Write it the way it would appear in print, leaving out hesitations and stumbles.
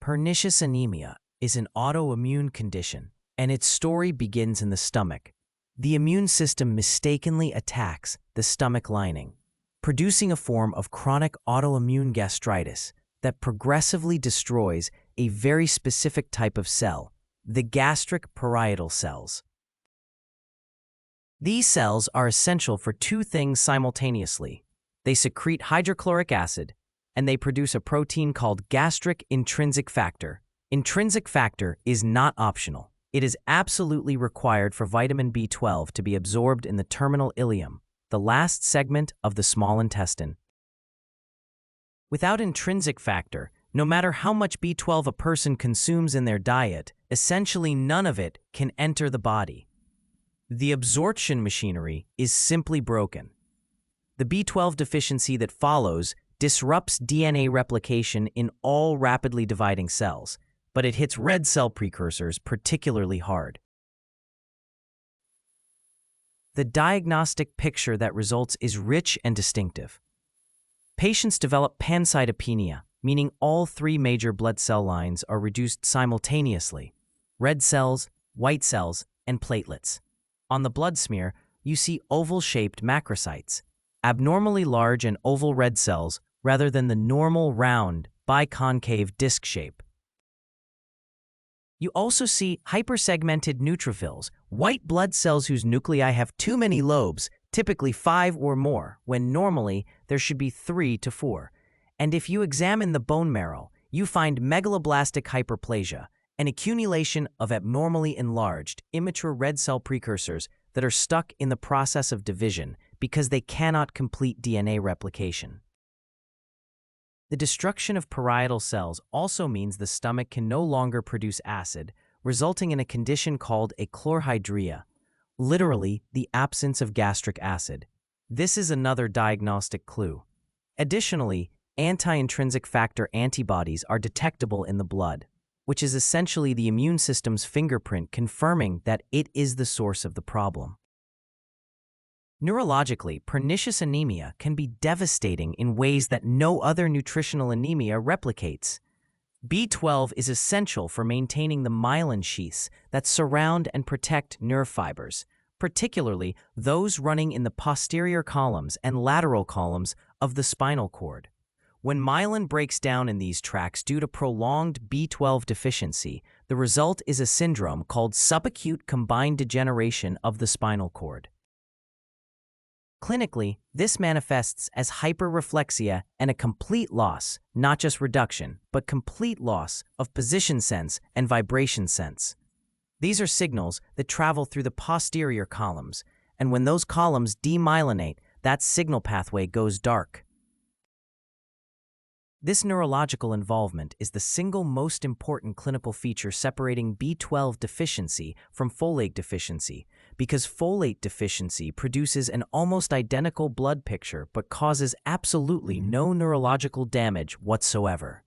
Pernicious anemia is an autoimmune condition, and its story begins in the stomach. The immune system mistakenly attacks the stomach lining, producing a form of chronic autoimmune gastritis that progressively destroys a very specific type of cell, the gastric parietal cells. These cells are essential for two things simultaneously. They secrete hydrochloric acid, and they produce a protein called gastric intrinsic factor. Intrinsic factor is not optional. It is absolutely required for vitamin B12 to be absorbed in the terminal ileum, the last segment of the small intestine. Without intrinsic factor, no matter how much B12 a person consumes in their diet, essentially none of it can enter the body. The absorption machinery is simply broken. The B12 deficiency that follows disrupts DNA replication in all rapidly dividing cells, but it hits red cell precursors particularly hard. The diagnostic picture that results is rich and distinctive. Patients develop pancytopenia, meaning all three major blood cell lines are reduced simultaneously: red cells, white cells, and platelets. On the blood smear, you see oval-shaped macrocytes, abnormally large and oval red cells rather than the normal round, biconcave disc shape. You also see hypersegmented neutrophils, white blood cells whose nuclei have too many lobes, typically 5 or more, when normally there should be 3 to 4. And if you examine the bone marrow, you find megaloblastic hyperplasia, an accumulation of abnormally enlarged, immature red cell precursors that are stuck in the process of division because they cannot complete DNA replication. The destruction of parietal cells also means the stomach can no longer produce acid, resulting in a condition called a chlorhydria, literally the absence of gastric acid. This is another diagnostic clue. Additionally, anti-intrinsic factor antibodies are detectable in the blood, which is essentially the immune system's fingerprint confirming that it is the source of the problem. Neurologically, pernicious anemia can be devastating in ways that no other nutritional anemia replicates. B12 is essential for maintaining the myelin sheaths that surround and protect nerve fibers, particularly those running in the posterior columns and lateral columns of the spinal cord. When myelin breaks down in these tracts due to prolonged B12 deficiency, the result is a syndrome called subacute combined degeneration of the spinal cord. Clinically, this manifests as hyperreflexia and a complete loss, not just reduction, but complete loss of position sense and vibration sense. These are signals that travel through the posterior columns, and when those columns demyelinate, that signal pathway goes dark. This neurological involvement is the single most important clinical feature separating B12 deficiency from folate deficiency, because folate deficiency produces an almost identical blood picture but causes absolutely no neurological damage whatsoever.